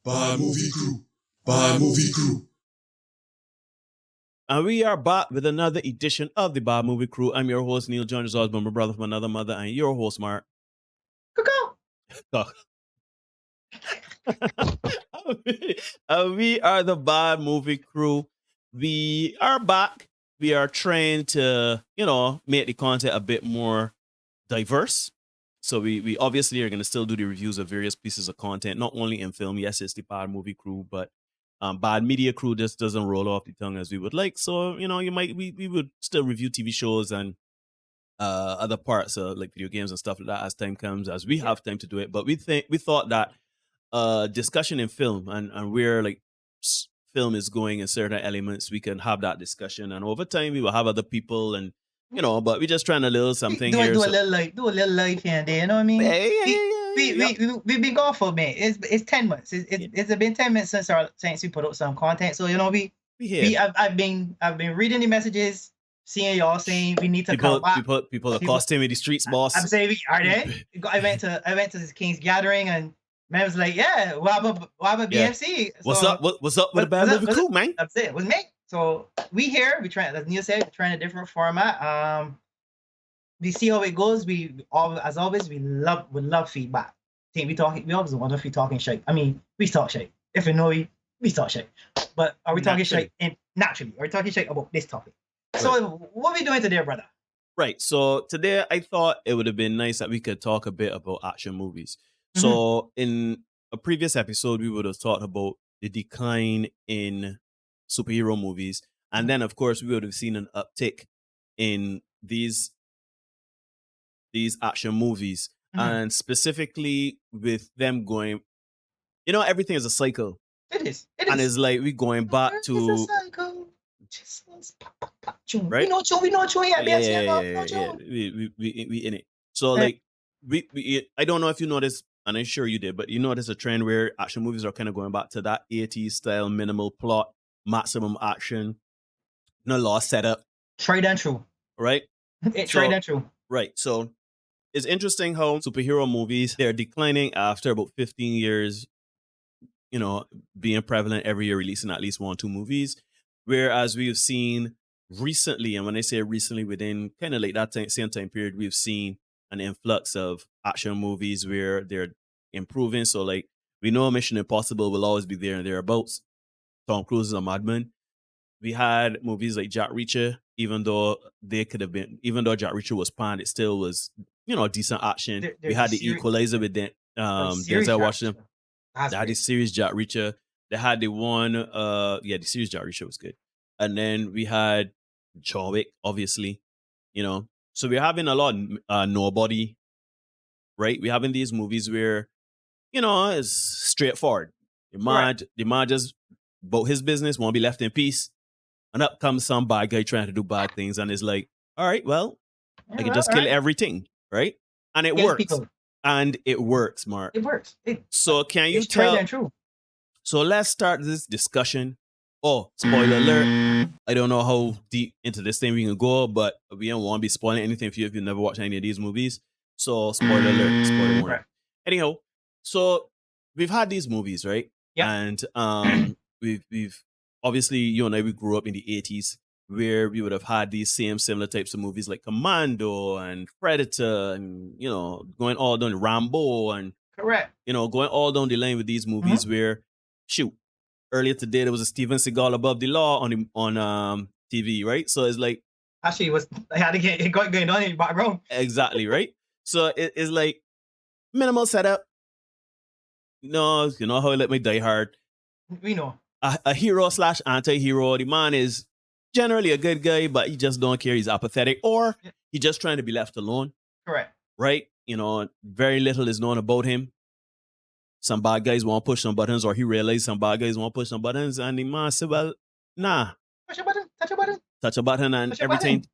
Bad Movie Crew. Bad Movie Crew. And we are back with another edition of the Bad Movie Crew. I'm your host, Neil Jones Osborne, my brother from another mother, and your host, Mark. We are the Bad Movie Crew. We are back. We are trying to, make the content a bit more diverse. So we obviously are going to still do the reviews of various pieces of content, not only in film. Yes, it's the Bad Movie Crew, but Bad Media Crew just doesn't roll off the tongue as we would like. So we would still review TV shows and other parts of like video games and stuff like that as time comes, as we have time to do it. But we thought that discussion in film and where like film is going in certain elements, we can have that discussion, and over time we will have other people and but we're just trying a little something here. Do a little light here and there, you know what I mean? We've been gone for a minute. It's 10 months. It's been 10 months since we put up some content. So I've been reading the messages, seeing y'all saying we need to come back. People accosting me the streets, boss. I'm saying, are they? I went to this King's gathering and man was like, yeah, what about BFC? What's up with the Bad Movie Crew, man? That's it. It was me. So we here. We trying, as Neil said, trying a different format. We see how it goes. As always, we love feedback. We always wonder if we talking shit. I mean, we talk shit. If we know we talk shit. But are we talking shit naturally? Are we talking shit about this topic? Right. So what are we doing today, brother? Right. So today I thought it would have been nice that we could talk a bit about action movies. Mm-hmm. So in a previous episode, we would have talked about the decline in superhero movies. And then, of course, we would have seen an uptick in these action movies. Mm-hmm. And specifically with them going, everything is a cycle. It is. And it's like we're going back to... It's a cycle. Right? We know Yeah. We in it. So, like, we I don't know if you noticed, and I'm sure you did, but you notice a trend where action movies are kind of going back to that 80s style, minimal plot, maximum action, no lost setup. Tried and true. Right? Tried and true. Right. So it's interesting how superhero movies, they're declining after about 15 years, being prevalent every year, releasing at least 1 or 2 movies. Whereas we've seen recently, and when I say recently, within kind of like that same time period, we've seen an influx of action movies where they're improving. So, like, we know Mission Impossible will always be there and thereabouts. Tom Cruise is a madman. We had movies like Jack Reacher, even though Jack Reacher was panned, it still was, decent action. We had the Equalizer with Denzel Washington. They had the series Jack Reacher. They had the one, the series Jack Reacher was good. And then we had John Wick, obviously, So we're having a lot of Nobody, right? We're having these movies where, it's straightforward. The man just about his business, won't be left in peace. And up comes some bad guy trying to do bad things. And it's like, all right, well, I can just kill everything, right? And it works. People. And it works, Mark. It works. So can you tell? And true. So let's start this discussion. Oh, spoiler alert. I don't know how deep into this thing we can go, but we don't want to be spoiling anything for you if you've never watched any of these movies. So spoiler alert, spoiler warning. Right. Anyhow, so we've had these movies, right? Yeah. And we've obviously, you and I, we grew up in the 80s where we would have had these similar types of movies like Commando and Predator and, going all down Rambo and correct. Going all down the line with these movies where, shoot, earlier today there was a Steven Seagal Above the Law on TV, right? So it's like actually I had to get it going on in the background. Exactly, right? So it's like minimal setup. No, you know how I let me Die Hard. We know. A hero / anti-hero. The man is generally a good guy, but he just don't care. He's apathetic, or he's just trying to be left alone. Correct. Right? Very little is known about him. Some bad guys want to push some buttons, or he realized some bad guys want to push some buttons, and the man said, well, nah. Push a button, touch a button. Touch a button, and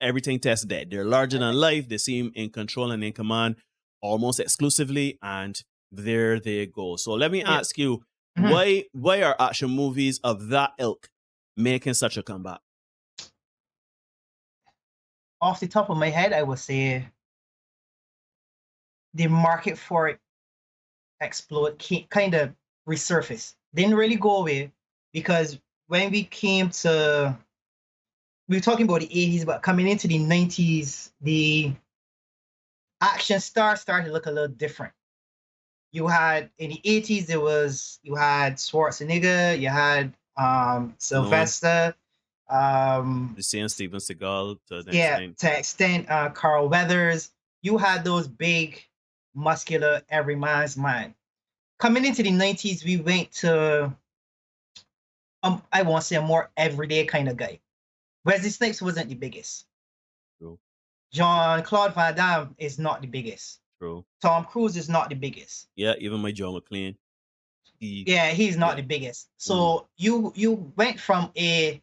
everything tests dead. They're larger than life. They seem in control and in command almost exclusively, and there they go. So let me ask you, why are action movies of that ilk making such a comeback? Off the top of my head, I would say the market for it kind of resurfaced. didn't really go away because when we came to, we were talking about the 80s, but coming into the 90s, the action stars started to look a little different. You had in the 80s, you had Schwarzenegger, you had Sylvester, The same Steven Seagal to the yeah, extent. to extent Carl Weathers. You had those big, muscular, every man's man. Coming into the 90s, we went to I want to say a more everyday kind of guy. Wesley Snipes wasn't the biggest. True. Jean-Claude Van Damme is not the biggest. True. Tom Cruise is not the biggest. Yeah, even my John McClane. Yeah, he's not yeah. the biggest. So you went from a,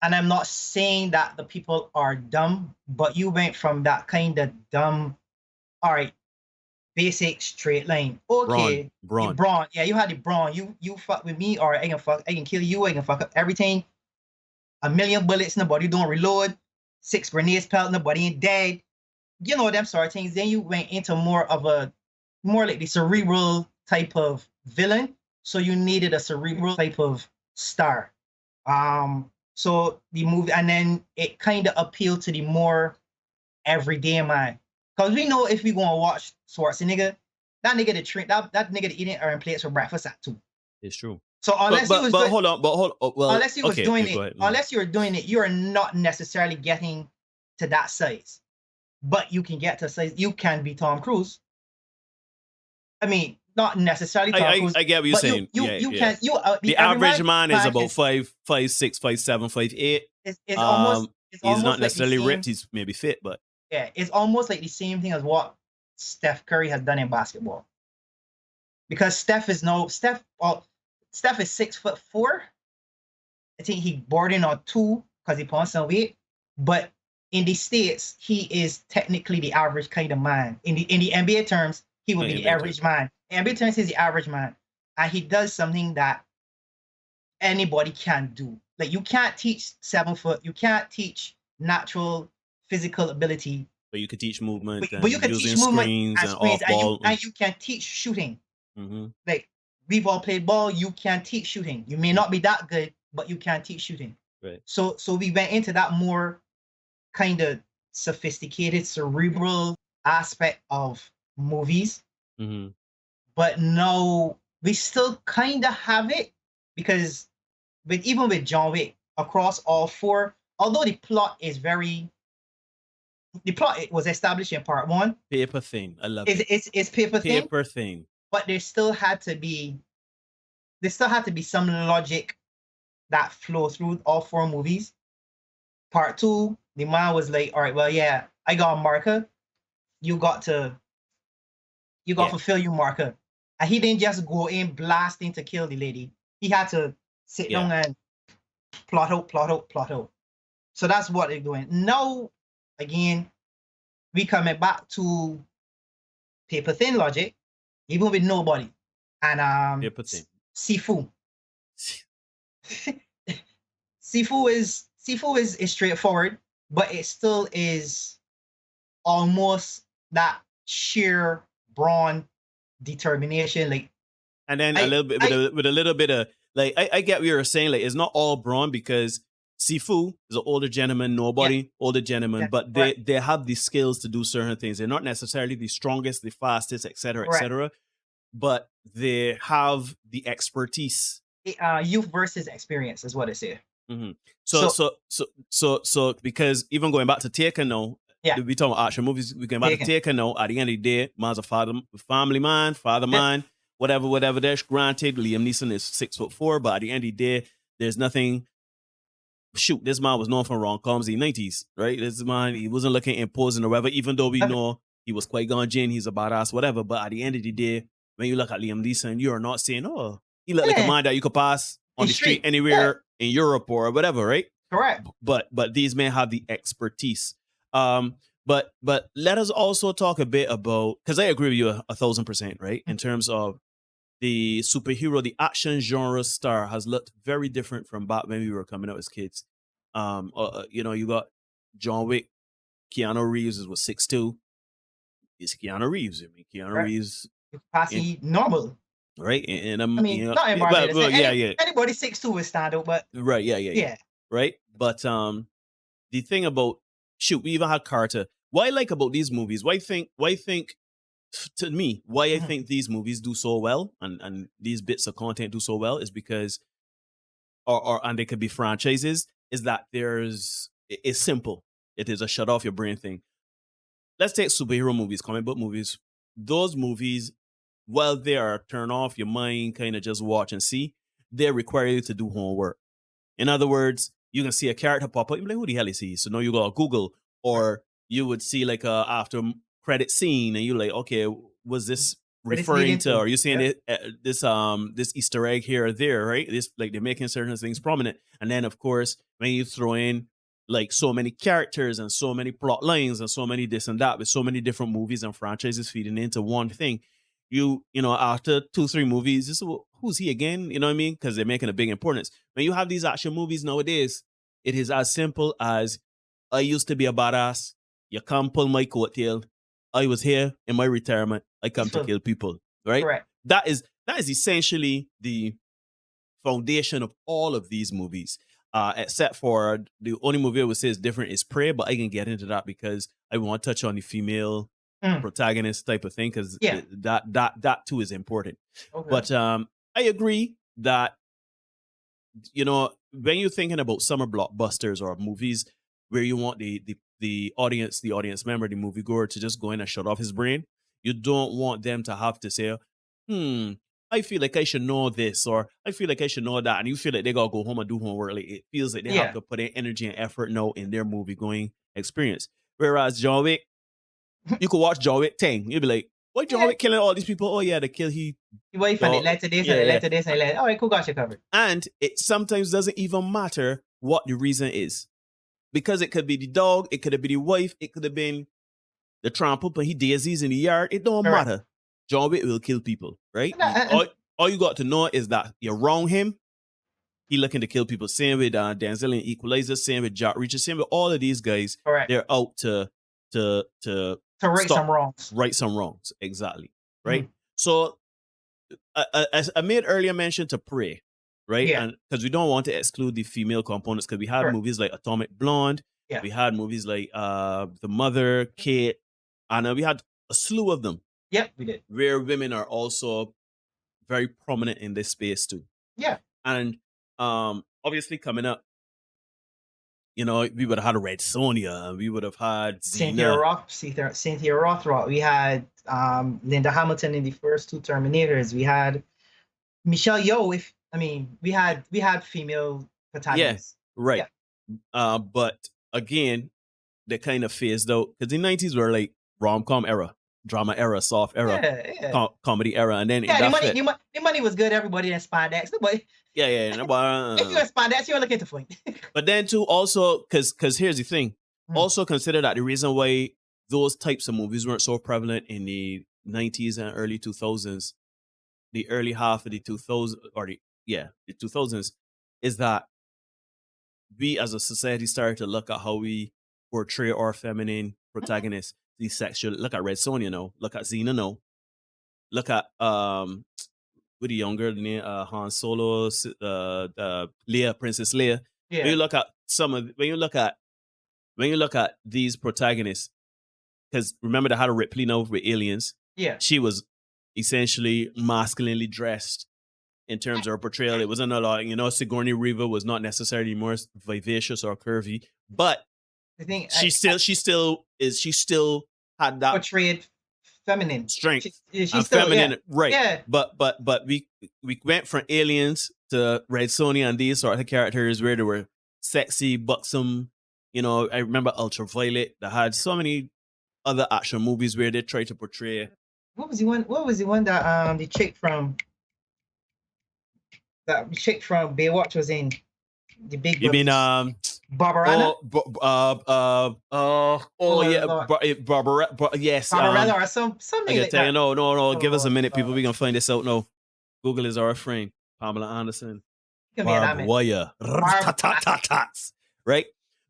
and I'm not saying that the people are dumb, but you went from that kind of dumb, all right, basic straight line. Okay, Brawn. Braun. Yeah, you had the Braun. You fuck with me, or I can kill you. I can fuck up everything. 1,000,000 bullets, nobody don't reload. 6 grenades pelted, nobody ain't dead. You know them sort of things. Then you went into more like the cerebral type of villain. So you needed a cerebral type of star. So the movie, and then it kind of appealed to the more everyday man. Because we know if we gonna watch Schwarzenegger, that nigga that nigga eating iron plates for breakfast at 2. It's true. So unless hold on. Well, unless he was doing it, go ahead. unless you were doing it, you are not necessarily getting to that size. But you can get to size. You can be Tom Cruise. I mean, not necessarily Tom Cruise. I get what you're saying. The average man is about 5'6", 5'7", 5'8". It's almost. It's he's almost not like necessarily ripped. He's maybe fit, but yeah, it's almost like the same thing as what Steph Curry has done in basketball. Because Steph is 6'4". I think he bordering on 2 because he put on some weight. But in the States, he is technically the average kind of man. In the NBA terms, he would be the average man. In NBA terms, he's the average man. And he does something that anybody can do. Like, you can't teach 7 foot. You can't teach natural physical ability. But you could teach movement. But you can teach movement and off ball. And you can teach shooting. Mm-hmm. Like, we've all played ball. You can teach shooting. You may not be that good, but you can teach shooting. Right. So we went into that more kind of sophisticated, cerebral aspect of movies. Mm-hmm. But no, we still kind of have it because even with John Wick, across all 4, although the plot was established in part 1. Paper thin. I love it. It's paper thin. Paper thin. But there still had to be some logic that flow through all 4 movies. Part 2, the man was like, all right, well, yeah, I got a marker. You got to fulfill your marker. And he didn't just go in blasting to kill the lady. He had to sit down and plot out. So that's what they're doing. Now, again, we coming back to paper thin logic, even with nobody. And paper thin. Sifu. Sifu is straightforward, but it still is almost that sheer brawn determination. Like, and then a little bit with a little bit of like I get what you're saying. Like, it's not all brawn because Sifu is an older gentleman, older gentleman, but they have the skills to do certain things. They're not necessarily the strongest, the fastest, etc., but they have the expertise. Youth versus experience is what I say. Mm-hmm. So because even going back to Taken now, we talking about action movies. We going back to Taken now. At the end of the day, man's a family man, father man, whatever. That's granted. Liam Neeson is 6'4", but at the end of the day, there's nothing. Shoot, this man was known for rom-coms in the 90s, right? This man, he wasn't looking imposing or whatever, even though we know he was Qui-Gon Jinn, he's a badass, whatever. But at the end of the day, when you look at Liam Neeson, you are not saying, oh, he looked like a man that you could pass on the street anywhere in Europe or whatever, right? Correct. But these men have the expertise. But let us also talk a bit about, because I agree with you 1,000%, right? In terms of the superhero, the action genre star has looked very different from back when we were coming up as kids. You got John Wick, Keanu Reeves was 6'2". It's Keanu Reeves. I mean, Keanu Reeves. Passing normal. right? And I'm, I mean, you know, not in well, Barbados. yeah, yeah, Anybody 6'2" would stand out, but right, yeah, yeah, yeah, yeah. right. But the thing about shoot, we even had Carter. What I like about these movies, why I think to me, why I Mhm. think these movies do so well and these bits of content do so well is because and they could be franchises, is that it's simple. It is a shut off your brain thing. Let's take superhero movies, comic book movies. Those movies, while they are turn off your mind, kind of just watch and see, they require you to do homework. In other words, you can see a character pop up, you're like, who the hell is he? So now you go to Google, or you would see like a after credit scene, and you're like, okay, was this What it's referring leading to? to. Are you seeing Yep. this Easter egg here or there? Right? This like they're making certain things prominent, and then of course when you throw in like so many characters and so many plot lines and so many this and that with so many different movies and franchises feeding into one thing, you know, after 2-3 movies, this is who's he again? You know what I mean? Because they're making a big importance. When you have these action movies nowadays, it is as simple as I used to be a badass. You can't pull my coattail. I was here in my retirement. I come to Peaceful. kill people. Right? Correct. That is essentially the foundation of all of these movies. Except for the only movie I would say is different is Prey, but I can get into that because I want to touch on the female protagonist type of thing because Yeah. that too is important. Okay. But I agree that, you know, when you're thinking about summer blockbusters or movies where you want the audience member, the moviegoer to just go in and shut off his brain, you don't want them to have to say, I feel like I should know this, or I feel like I should know that, and you feel like they gotta go home and do homework. Like it feels like they Yeah. have to put in energy and effort now in their movie going experience. Whereas John Wick, you could watch John Wick 10, you'd be like, why John Yeah. Wick killing all these people? Oh yeah, the kill he. Wait for it led to this and it led to this and it led. All right, cool, got you covered. And it sometimes doesn't even matter what the reason is. Because it could be the dog, it could have been the wife, it could have been the trample, but he daisies in the yard. It don't Correct. matter. John Wick will kill people, right? And- All you got to know is that you're wrong him. He looking to kill people. Same with Denzel in Equalizer, same with Jack Reacher, same with all of these guys. Correct. They're out to right stop- some wrongs. right some wrongs. Exactly. Right? So as I made earlier mention to Prey, right? Yeah. And because we don't want to exclude the female components, because we had Correct. movies like Atomic Blonde, Yeah. we had movies like The Mother, Kate, and we had a slew of them Yep, we did. where women are also very prominent in this space too. Yeah. And obviously coming up, you know, we would have had a Red Sonja, we would have had Cynthia Rothrock. We had Linda Hamilton in the first two Terminators. We had Michelle Yeoh. We had female protagonists. right. But again, they kind of phased out because the 90s were like rom-com era, drama era, soft era, Yeah. comedy era, and then The money was good. Everybody in spandex. Nobody. yeah. If you're in spandex, you're looking to fling. But then too, also because here's the thing. Also consider that the reason why those types of movies weren't so prevalent in the 90s and early 2000s, the early half of the 2000s the 2000s, is that we as a society started to look at how we portray our feminine protagonists, these sexual. Look at Red Sonja now. Look at Xena now. Look at with the younger name Han Solo, Leia, Princess Leia. Yeah. When you look at when you look at these protagonists, because remember they had a Ripley now with Aliens. Yeah. She was essentially masculinely dressed in terms of her portrayal. It wasn't a lot, you know, Sigourney Weaver was not necessarily more vivacious or curvy, but I think she still had that portrayed feminine strength. She's and still feminine, right? Yeah. But we went from Aliens to Red Sonja and these sort of characters where they were sexy, buxom. You know, I remember Ultraviolet. That had so many other action movies where they tried to portray. What was the one that the chick from Baywatch was in? The big. You mean Barbarella? Barbara. Yes. Barbarella or something I can like tell that. you, no. Give us a minute, people. God. We can find this out now. Google is our friend. Pamela Anderson. Give me that, man. Barbwire. Right?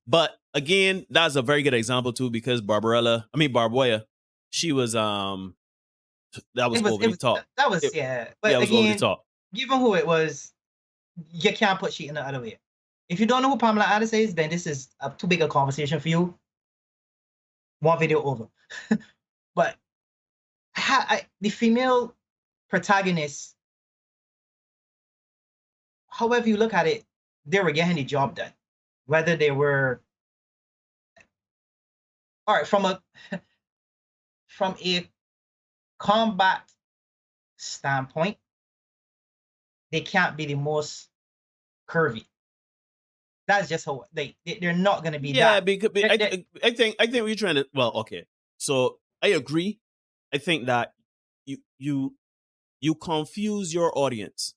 But again, that's a very good example too, because Barbwire, she was that was It was over the top. that was It- yeah. But yeah, it was over the again, top. given who it was, you can't put shit in the other way. If you don't know who Pamela Addison is, then this is too big a conversation for you. One video over. But the female protagonists, however you look at it, they were getting the job done. Whether they were all right from a combat standpoint, they can't be the most curvy. That's just how they're not going to be Yeah, that. because I think we're trying to. Well, okay. So I agree. I think that you confuse your audience.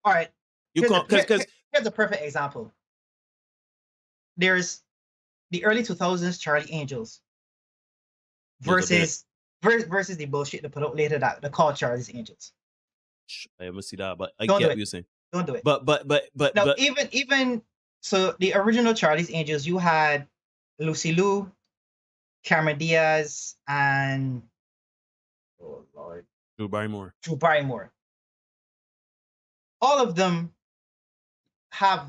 All right. You Here's a perfect example. There's the early 2000s Charlie Angels versus the bullshit they put out later that they call Charlie's Angels. I haven't seen that, but I Don't get do what it. you're saying. Don't do it. But Now, but even so, the original Charlie's Angels, you had Lucy Liu, Cameron Diaz, and oh Lord, Drew Barrymore. All of them has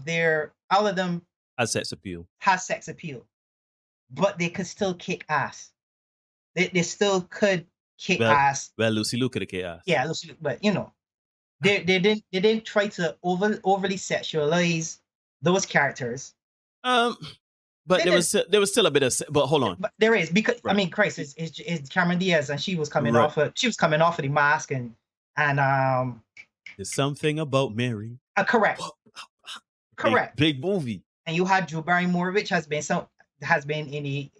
sex appeal. But they could still kick ass. They still could kick ass. Well, Lucy Liu could have kicked ass. Yeah, Lucy Liu, but you know, they didn't try to overly sexualize those characters. But there was still a bit of. But hold on. But there is, because Right. I mean, Christ is Cameron Diaz, and she was coming Right. off of the mask and There's something about Mary. correct. Big movie. And you had Drew Barrymore, which has been in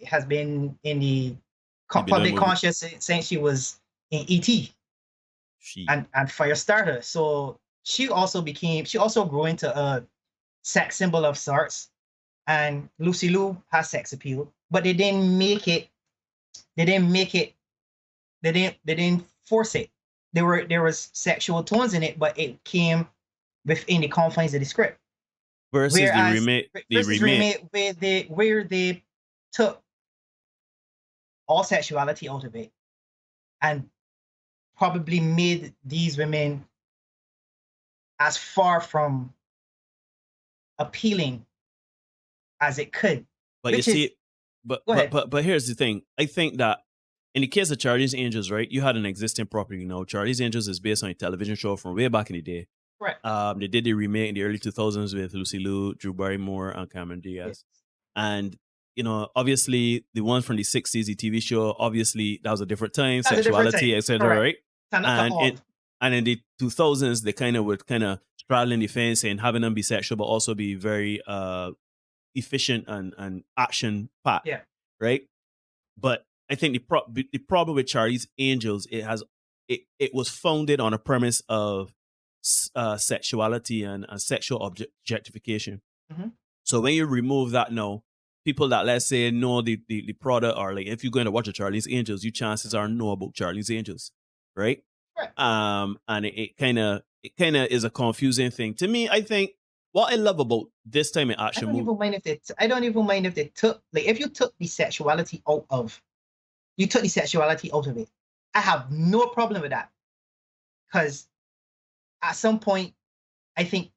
the public conscious since she was in E.T. and Firestarter. So she also grew into a sex symbol of sorts. And Lucy Liu has sex appeal, but they didn't force it. There was sexual tones in it, but it came within the confines of the script. Versus the remake. Where they took all sexuality out of it and probably made these women as far from appealing as it could. But you see, but here's the thing. I think that in the case of Charlie's Angels, right, you had an existing property. You know, Charlie's Angels is based on a television show from way back in the day. Right. They did the remake in the early 2000s with Lucy Liu, Drew Barrymore, and Cameron Diaz. Yes. And you know, obviously, the one from the 60s, the TV show, obviously that was a different time, That's a different sexuality, time. etc. Right? And in the 2000s, they kind of straddling the fence and having them be sexual, but also be very efficient and action packed. Yeah. Right. But I think the problem with Charlie's Angels, it was founded on a premise of sexuality and sexual objectification. Mm-hmm. So when you remove that now, people that, let's say, know the product, or like if you're going to watch a Charlie's Angels, you chances are know about Charlie's Angels, right? Right. And it kind of is a confusing thing to me. I think what I love about this time in action movie, I don't even mind if they took, like, if you took the sexuality out of it, I have no problem with that, because at some point, I think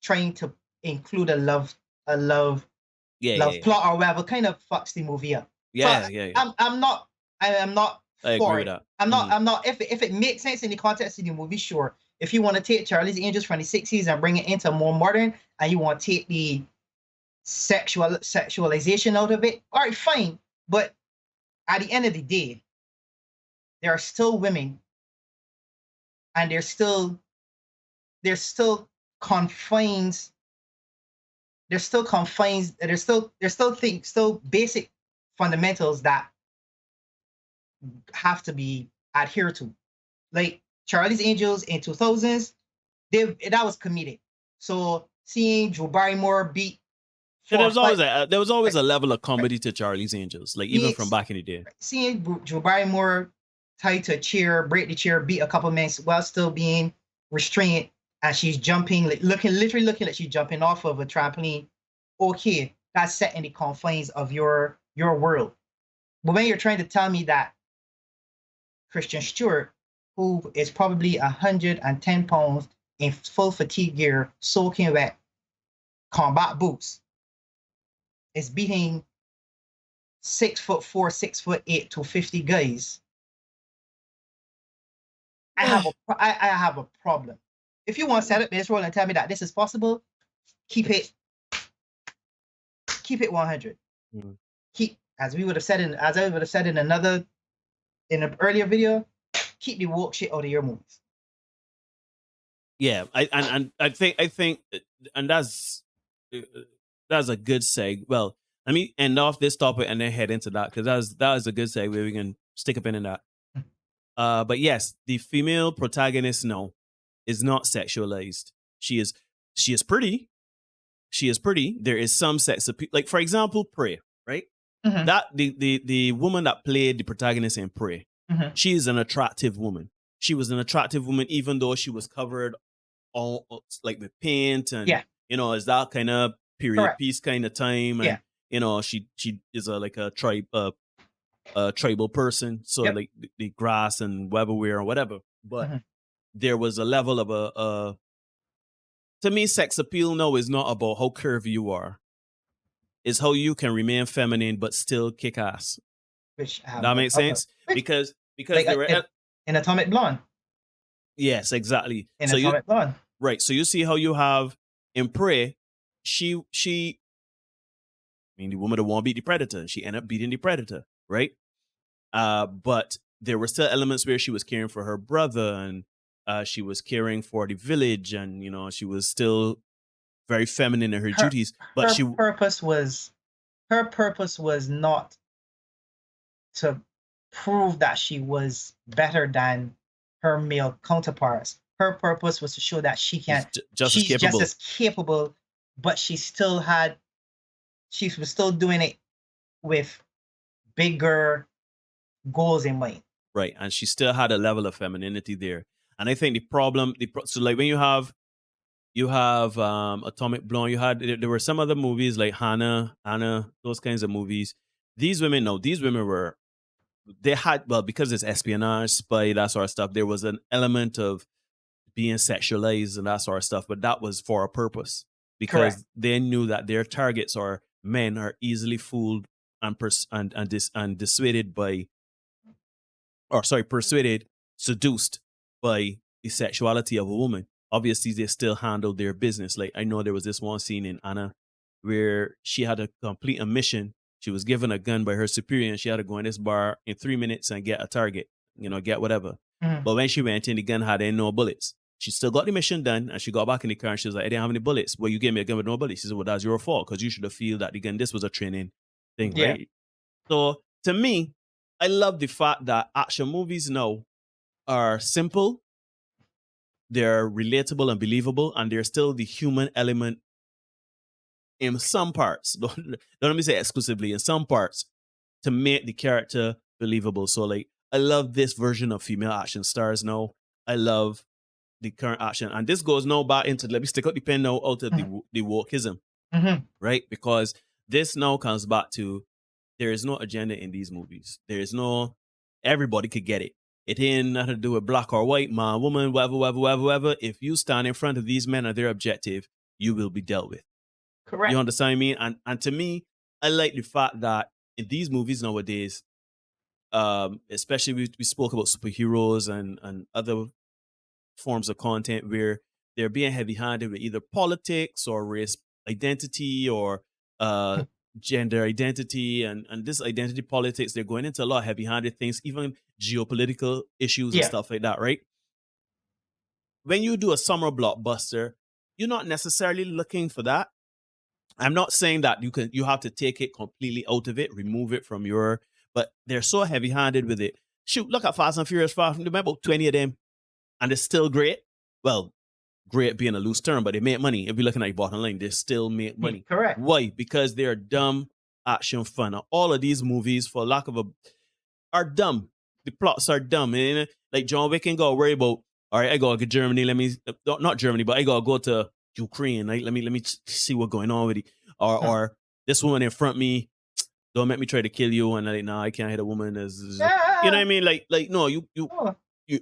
trying to include a love plot or whatever kind of fucks the movie up. Yeah. I'm not I for agree with it. that. I'm not. If it makes sense in the context of the movie, sure. If you want to take Charlie's Angels from the 60s and bring it into more modern, and you want to take the sexualization out of it, all right, fine. But at the end of the day, there are still women, and there's still confines. There's still basic fundamentals that have to be adhered to. Like Charlie's Angels in 2000s, that was comedic. So seeing Drew Barrymore beat, there was always a level of comedy to Charlie's Angels, like even from back in the day. Seeing Drew Barrymore tied to a chair, break the chair, beat a couple men while still being restrained, and she's jumping, like literally looking like she's jumping off of a trampoline. Okay, that's set in the confines of your world. But when you're trying to tell me that Kristen Stewart who is probably 110 pounds in full fatigue gear, soaking wet, combat boots, is beating 6'4", 6'8" to 50 guys. I have a problem. If you want to set up this role and tell me that this is possible, keep it 100. Mhm. Keep, as I would have said in an earlier video, keep the woke shit out of your movies. Yeah, I think, and that's a good seg. Well, let me end off this topic and then head into that, because that was a good segue. We can stick a pin in that. But yes, the female protagonist is not sexualized. She is pretty. She is pretty. There is some sex appeal. Like, for example, Prey, right? Mhm. That the woman that played the protagonist in Prey, Mhm. she is an attractive woman. She was an attractive woman, even though she was covered all like with paint and Yeah. it's that kind of period Correct. piece kind of time, and she is a tribal person, so Yep. like the grass and whatever wear or whatever. But Mhm. there was a level of to me, sex appeal now is not about how curvy you are. It's how you can remain feminine but still kick ass. Which That makes sense? Because like there were in Atomic Blonde. yes, exactly. In So Atomic Blonde. right. So you see how you have in Prey, she I mean, the woman that won't beat the predator, she ended up beating the predator, right? But there were still elements where she was caring for her brother, and she was caring for the village, and she was still very feminine in her duties. But her purpose was not to prove that she was better than her male counterparts. Her purpose was to show that she's just as capable, but she was still doing it with bigger goals in mind. Right, and she still had a level of femininity there. And I think the problem, so like when you have Atomic Blonde, there were some other movies like Hannah, those kinds of movies. These women because it's espionage, spy, that sort of stuff, there was an element of being sexualized and that sort of stuff, but that was for a purpose, because Correct. they knew that their targets are men are easily fooled and dissuaded by, seduced by the sexuality of a woman. Obviously, they still handled their business. Like, I know there was this one scene in Anna where she had to complete a mission. She was given a gun by her superior, and she had to go in this bar in 3 minutes and get a target, get whatever. Mhm. But when she went in, the gun had no bullets. She still got the mission done, and she got back in the car, and she was like, I didn't have any bullets. Well, you gave me a gun with no bullets. She said, well, that's your fault, because you should have feel that the gun, this was a training thing, Yeah. right? So, to me, I love the fact that action movies now are simple, they're relatable and believable, and there's still the human element in some parts. Don't let me say exclusively, in some parts, to make the character believable. So, like, I love this version of female action stars now. I love the current action. And this goes now back into, let me stick out the pen now, out of the wokeism, right? Because this now comes back to, there is no agenda in these movies. There is no, everybody could get it. It ain't nothing to do with black or white, man, woman, whatever. If you stand in front of these men and their objective, you will be dealt with. Correct. You understand what I mean? And to me, I like the fact that in these movies nowadays, especially we spoke about superheroes and other forms of content where they're being heavy-handed with either politics or race identity or gender identity and this identity politics. They're going into a lot of heavy-handed things, even geopolitical issues and stuff like that, right? When you do a summer blockbuster, you're not necessarily looking for that. I'm not saying that you have to take it completely out of it, remove it from but they're so heavy-handed with it. Shoot, look at Fast and Furious 5. There about 20 of them, and they're still great. Well, great being a loose term, but they make money. If you're looking at your bottom line, they still make money. Correct. Why? Because they're dumb action fun. All of these movies, for lack of are dumb. The plots are dumb. And like John Wick ain't gotta worry about, all right, I gotta go to Germany. Not Germany, but I gotta go to Ukraine. Like, let me see what's going on with it. Or this woman in front of me, don't make me try to kill you. And like, nah, I can't hit a woman. You know what I mean? Like no, you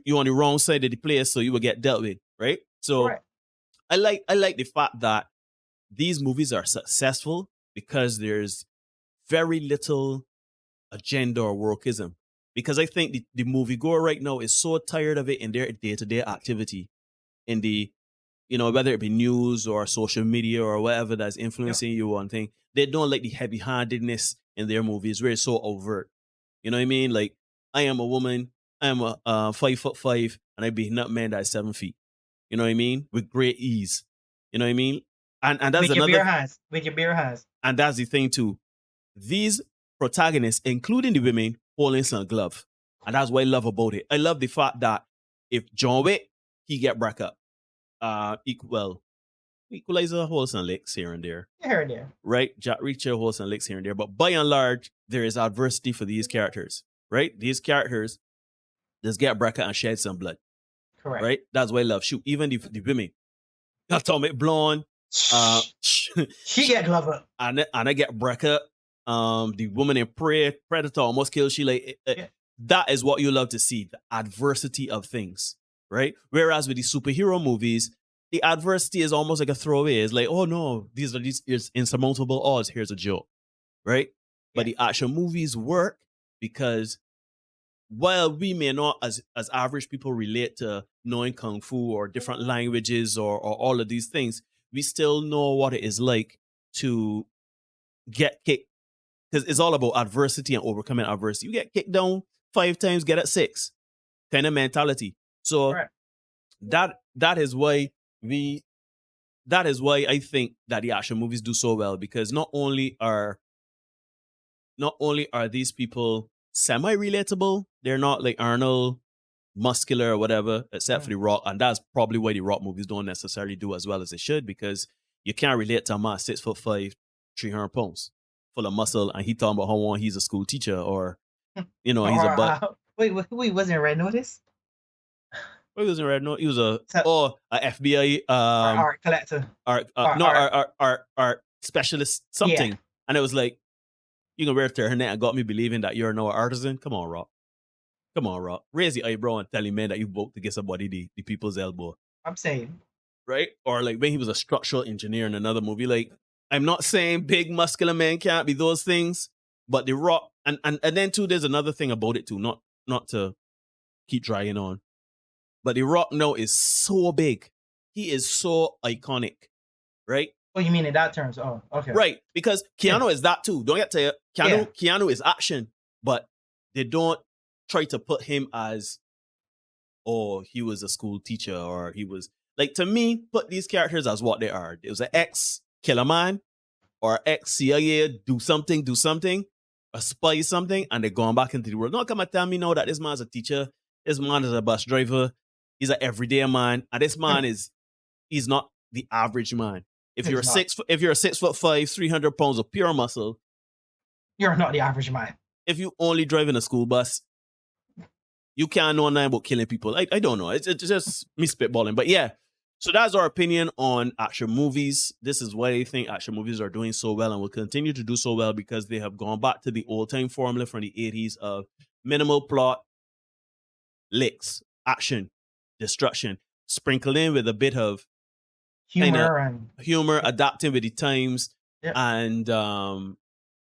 you on the wrong side of the place, so you will get dealt with, right? So Correct. I like the fact that these movies are successful because there's very little agenda or wokeism. Because I think the moviegoer right now is so tired of it in their day-to-day activity, in the whether it be news or social media or whatever that's influencing you on thing. They don't like the heavy-handedness in their movies where it's so overt. You know what I mean? Like, I am a woman, I am a 5'5", and I beat up man that's 7 feet. You know what I mean? With great ease. You know what I mean? And that's With your bare another, hands. With your bare hands. and that's the thing too. These protagonists, including the women, holding some glove. And that's what I love about it. I love the fact that if John Wick, he get break up. Equalizer holds some licks here and there. Here and there. Right? Jack Reacher holds some licks here and there. But by and large, there is adversity for these characters. Right? These characters just get break up and shed some blood. Correct. Right? That's why I love. Shoot, even the women. Atomic Blonde. She get glove up. And I get break up. The woman in Predator almost killed she. Like, that is what you love to see, the adversity of things, right? Whereas with the superhero movies, the adversity is almost like a throwaway. It's like, oh no, these is insurmountable odds. Here's a joke, right? But the action movies work because while we may not, as average people, relate to knowing kung fu or different languages or all of these things, we still know what it is like to get kicked. Because it's all about adversity and overcoming adversity. You get kicked down 5 times, get at 6 kind of mentality. So that is why I think that the action movies do so well, because not only are these people semi-relatable, they're not like Arnold, muscular or whatever, except for The Rock. And that's probably why the Rock movies don't necessarily do as well as they should, because you can't relate to a man 6'5", 300 pounds. Full of muscle, and he talking about how he's a school teacher, or he's a butt. Wait, wasn't Red Notice? He wasn't Red Notice. He was a FBI art collector, art specialist, something. Yeah. And it was like, you can wear it to her neck and got me believing that you're now an artisan. Come on, Rock. Raise the eyebrow and tell him, man, that you vote to get somebody the people's elbow. I'm saying, right? Or like when he was a structural engineer in another movie, like. I'm not saying big muscular men can't be those things, but The Rock, and then too, there's another thing about it too, not to keep dragging on, but The Rock now is so big. He is so iconic, right? Oh, you mean in that terms? Oh, okay. Right, because Keanu is that too. Don't get to Keanu is action, but they don't try to put him as, oh, he was a school teacher, or he was, like, to me, put these characters as what they are. It was an ex-killer man or ex-CIA, do something, a spy something, and they're going back into the world. Don't come and tell me now that this man's a teacher, this man is a bus driver, he's an everyday man, and this man he's not the average man. If you're a 6'5", 300 pounds of pure muscle, you're not the average man. If you only driving a school bus, you can't know nothing about killing people. I don't know. It's just me spitballing. But yeah, so that's our opinion on action movies. This is why I think action movies are doing so well and will continue to do so well, because they have gone back to the old-time formula from the 80s of minimal plot, licks, action, destruction, sprinkled in with a bit of humor, adapting with the times, and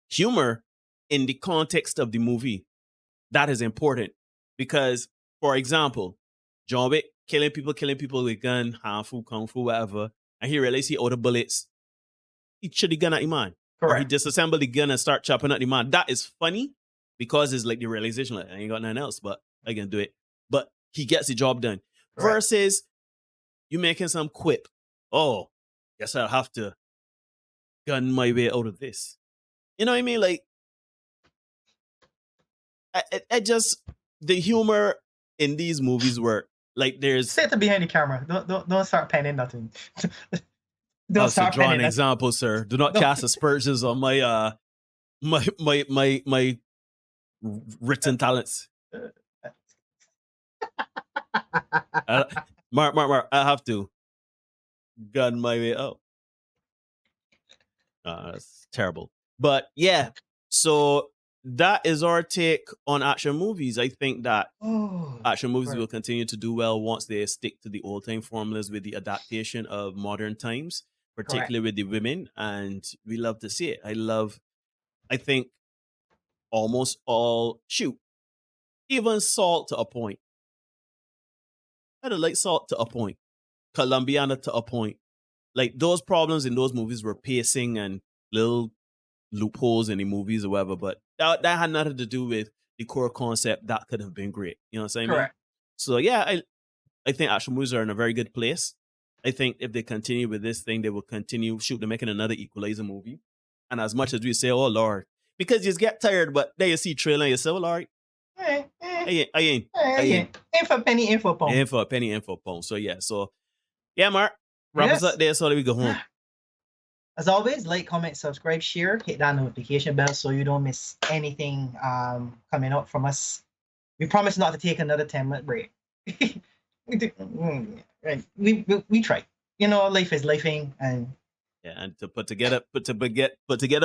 humor in the context of the movie. That is important because, for example, John Wick killing people with gun, hanfu, kung fu, whatever, and he realized he out of bullets. He shoot the gun at the man. Correct. Or he disassembled the gun and start chopping at the man. That is funny because it's like the realization, like, I ain't got nothing else, but I can do it. But he gets the job done. Correct. Versus you making some quip. Oh, guess I'll have to gun my way out of this. You know what I mean? Like, I just, the humor in these movies work. Like, there's sit behind the camera. Don't start penning nothing. Don't start draw an example, sir. Do not cast aspersions on my my written talents. Mark, I have to gun my way out. That's terrible. But yeah, so that is our take on action movies. I think that Oh, action movies right. will continue to do well once they stick to the old time formulas with the adaptation of modern times, particularly with the women. And we love to see it. I think almost all, even Salt to a point. I don't like Salt to a point. Colombiana to a point. Like those problems in those movies were pacing and little loopholes in the movies or whatever, but that had nothing to do with the core concept. That could have been great. You know what I'm saying? Correct. So yeah, I think action movies are in a very good place. I think if they continue with this thing, they will continue they're making another Equalizer movie. And as much as we say, oh Lord, because you just get tired, but then you see trailer and you say, oh Lord, I ain't. In for penny, in for pound. In for a penny, in for a pound. So yeah, Mark, wrap us Yes. up there so that we go home. As always, like, comment, subscribe, share, hit that notification bell so you don't miss anything coming up from us. We promise not to take another 10-minute break. we try. You know, life is lifing, and yeah, and to put together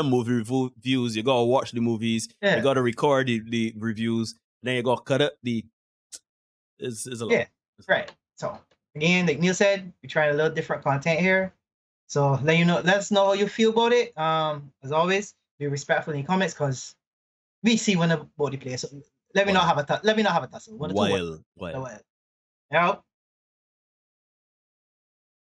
movie reviews, you gotta watch the movies, Yeah. you gotta record the reviews, then you gotta cut it. It's a lot. Yeah. Right. So again, like Neil said, we're trying a little different content here. So let us know how you feel about it. As always, be respectful in the comments because we see when the body plays. So let me not have a tussle. One or two words. Wild. Yeah.